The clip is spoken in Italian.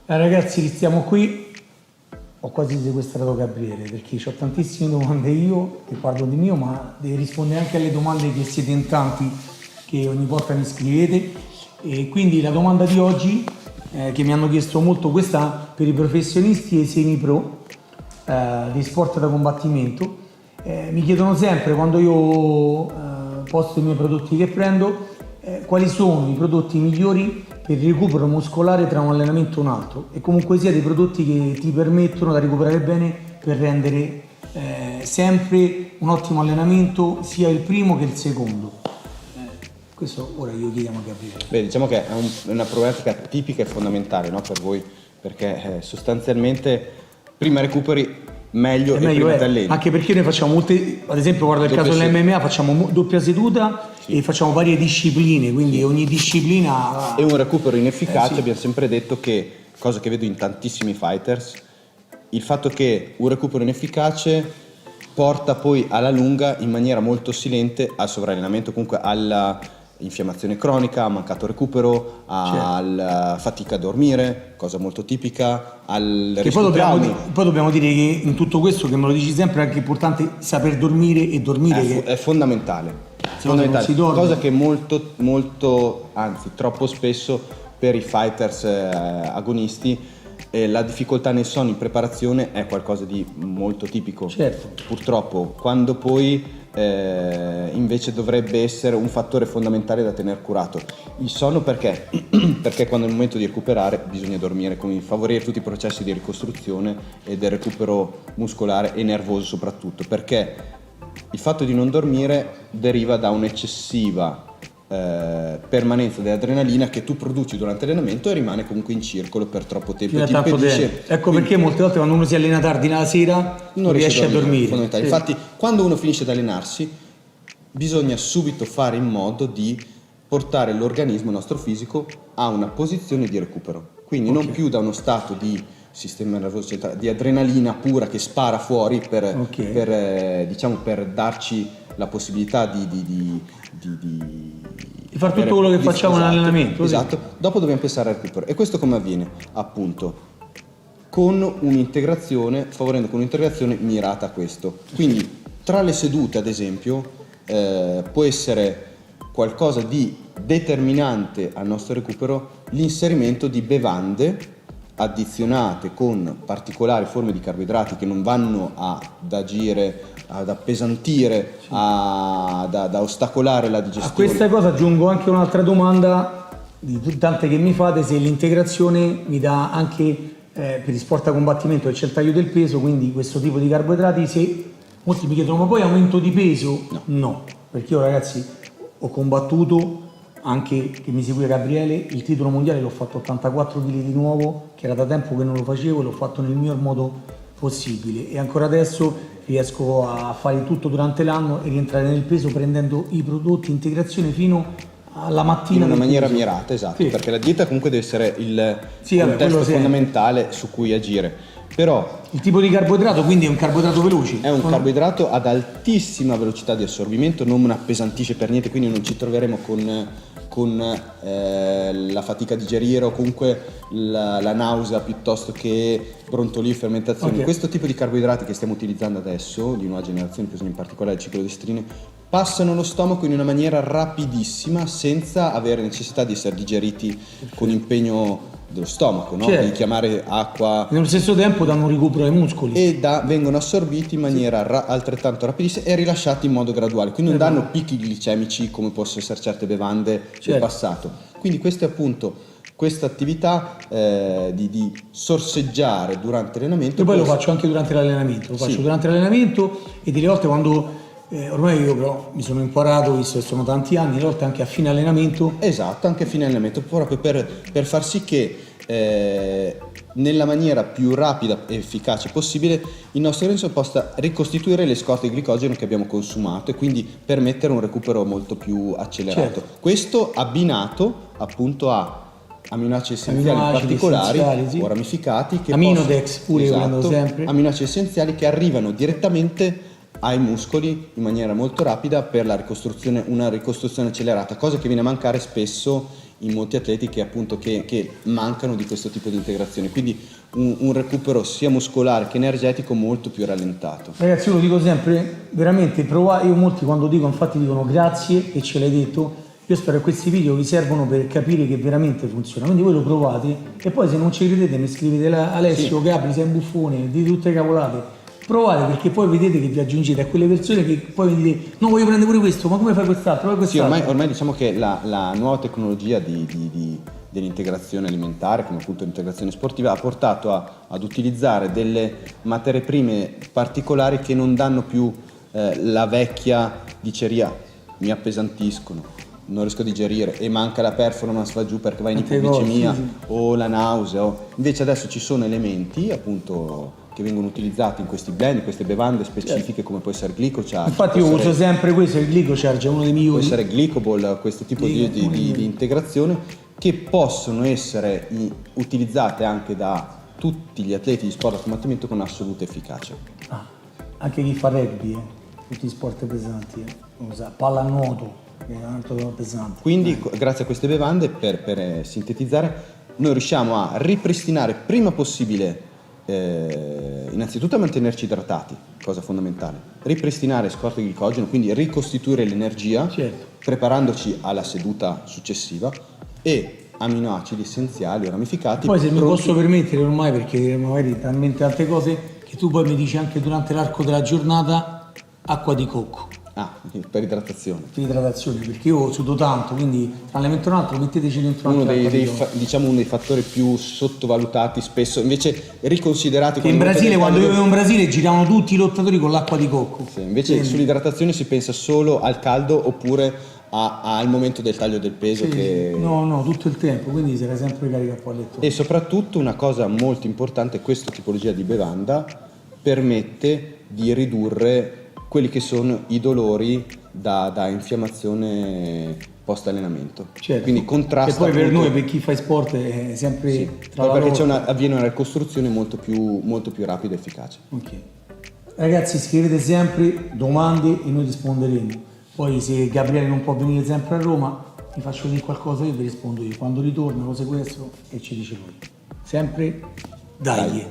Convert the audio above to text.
Ragazzi, restiamo qui. Ho quasi sequestrato Gabriele perché ho tantissime domande io che parlo di mio, ma devo rispondere anche alle domande che siete in tanti che ogni volta mi scrivete. E quindi la domanda di oggi, che mi hanno chiesto molto, questa per i professionisti e i semi-pro di sport da combattimento. Mi chiedono sempre quando io posto i miei prodotti che prendo, quali sono i prodotti migliori per il recupero muscolare tra un allenamento e un altro, e comunque sia dei prodotti che ti permettono di recuperare bene per rendere sempre un ottimo allenamento sia il primo che il secondo. Questo ora io chiediamo a Gabriele. Beh, diciamo che è una problematica tipica e fondamentale, no, per voi, perché sostanzialmente prima recuperi meglio e prima ti alleni. Anche perché noi facciamo molte, ad esempio guarda il caso dell'MMA, facciamo doppia seduta e facciamo varie discipline, quindi ogni disciplina... E un recupero inefficace, abbiamo sempre detto che, cosa che vedo in tantissimi fighters, il fatto che un recupero inefficace porta poi alla lunga in maniera molto silente al sovrallenamento, comunque alla infiammazione cronica, al mancato recupero, alla fatica a dormire, cosa molto tipica, al rischio traumi. Poi dobbiamo dire che in tutto questo, che me lo dici sempre, è anche importante saper dormire e dormire è fondamentale. Fondamentale. Cosa che molto, anzi troppo spesso per i fighters agonisti la difficoltà nel sonno in preparazione è qualcosa di molto tipico. Certo. Purtroppo, quando poi invece dovrebbe essere un fattore fondamentale da tenere curato. Il sonno perché? Perché quando è il momento di recuperare bisogna dormire, quindi favorire tutti i processi di ricostruzione e del recupero muscolare e nervoso soprattutto, perché il fatto di non dormire deriva da un'eccessiva permanenza dell'adrenalina che tu produci durante l'allenamento e rimane comunque in circolo per troppo tempo. Ecco perché molte volte quando uno si allena tardi nella sera non riesce a dormire. Sì. Infatti quando uno finisce di allenarsi bisogna subito fare in modo di portare l'organismo, il nostro fisico, a una posizione di recupero, quindi non più da uno stato di sistema nervoso centrale, di adrenalina pura che spara fuori per darci la possibilità di fare tutto quello che facciamo in allenamento. Esatto, dopo dobbiamo pensare al recupero. E questo come avviene? Appunto con un'integrazione, favorendo con un'integrazione mirata a questo. Quindi tra le sedute, ad esempio, può essere qualcosa di determinante al nostro recupero l'inserimento di bevande addizionate con particolari forme di carboidrati che non vanno ad agire, ad appesantire, ad ostacolare la digestione. A questa cosa aggiungo anche un'altra domanda di tante che mi fate: se l'integrazione mi dà anche per il sport a combattimento, c'è il taglio del peso, quindi questo tipo di carboidrati, se molti mi chiedono ma poi aumento di peso? No, perché io ragazzi ho combattuto, anche che mi segue Gabriele, il titolo mondiale l'ho fatto 84 kg di nuovo, che era da tempo che non lo facevo, e l'ho fatto nel miglior modo possibile, e ancora adesso riesco a fare tutto durante l'anno e rientrare nel peso prendendo i prodotti integrazione fino alla mattina in una maniera mirata, esatto, sì. Perché la dieta comunque deve essere il contesto fondamentale su cui agire. Però il tipo di carboidrato quindi è un carboidrato veloce, è un carboidrato ad altissima velocità di assorbimento, non appesantisce per niente, quindi non ci troveremo con la fatica a digerire o comunque la nausea piuttosto che brontolio e fermentazione. Questo tipo di carboidrati che stiamo utilizzando adesso, di nuova generazione, in particolare il ciclodiestrine, passano lo stomaco in una maniera rapidissima senza avere necessità di essere digeriti con impegno dello stomaco, no? Certo. Di chiamare acqua. Nello stesso tempo danno un recupero ai muscoli e vengono assorbiti in maniera altrettanto rapidissima e rilasciati in modo graduale, quindi non danno picchi glicemici come possono essere certe bevande del passato. Quindi questo è appunto questa attività di sorseggiare durante l'allenamento. Io poi lo faccio anche durante l'allenamento, durante l'allenamento e delle volte quando ormai io però mi sono imparato, visto che sono tanti anni, a volte anche a fine allenamento. Esatto, anche a fine allenamento, proprio per far sì che nella maniera più rapida e efficace possibile il nostro organismo possa ricostituire le scorte di glicogeno che abbiamo consumato e quindi permettere un recupero molto più accelerato. Certo. Questo abbinato appunto a aminoacidi essenziali particolari o ramificati che Aminodex pure, sempre aminoacidi essenziali che arrivano direttamente ai muscoli in maniera molto rapida per la ricostruzione, una ricostruzione accelerata, cosa che viene a mancare spesso in molti atleti che appunto che mancano di questo tipo di integrazione, quindi un recupero sia muscolare che energetico molto più rallentato. Ragazzi, io lo dico sempre, veramente provate, io molti quando dico, infatti dicono grazie che ce l'hai detto, io spero che questi video vi servono per capire che veramente funziona, quindi voi lo provate e poi se non ci credete mi scrivete Alessio, Gabri, sei un buffone, di tutte le cavolate, provate perché poi vedete che vi aggiungete a quelle persone che poi vi dite no voglio prendere pure questo, ma come fai quest'altro? Sì, ormai diciamo che la nuova tecnologia dell'integrazione alimentare, come appunto l'integrazione sportiva, ha portato ad utilizzare delle materie prime particolari che non danno più la vecchia diceria, mi appesantiscono, non riesco a digerire e manca la performance, va giù perché va in ipoglicemia o la nausea. Invece adesso ci sono elementi appunto che vengono utilizzati in questi blend, in queste bevande specifiche come può essere Glycocharge. Infatti io uso sempre questo, il Glycocharge è uno dei migliori. Può essere Glycoball, questo tipo di integrazione che possono essere utilizzate anche da tutti gli atleti di sport da combattimento con assoluta efficacia. Anche chi fa rugby, tutti gli sport pesanti, pallanuoto, che è tanto pesante. Quindi grazie a queste bevande, per sintetizzare, noi riusciamo a ripristinare prima possibile innanzitutto a mantenerci idratati, cosa fondamentale, ripristinare scorte di glicogeno, quindi ricostituire l'energia, preparandoci alla seduta successiva, e aminoacidi essenziali o ramificati. Poi se mi posso permettere ormai, perché magari talmente tante cose che tu poi mi dici anche durante l'arco della giornata, acqua di cocco. Per idratazione. Per idratazione, perché io sudo tanto, quindi tra un elemento e un altro metteteci dentro uno dei fattori più sottovalutati spesso, invece riconsiderati. Che in Brasile, quando io ero in Brasile, giravano tutti i lottatori con l'acqua di cocco. Sì, invece sull'idratazione si pensa solo al caldo oppure al momento del taglio del peso. No, tutto il tempo, quindi sarei sempre carica a pallettone. E soprattutto una cosa molto importante, questa tipologia di bevanda permette di ridurre quelli che sono i dolori da infiammazione post allenamento. Quindi contrasta. E poi per noi, per chi fa sport, è sempre perché avviene una ricostruzione molto più rapida e efficace. Ragazzi, scrivete sempre domande e noi risponderemo. Poi se Gabriele non può venire sempre a Roma, vi faccio dire qualcosa, io vi rispondo io. Quando ritorna, cose questo, e ci dice lui. Sempre dai.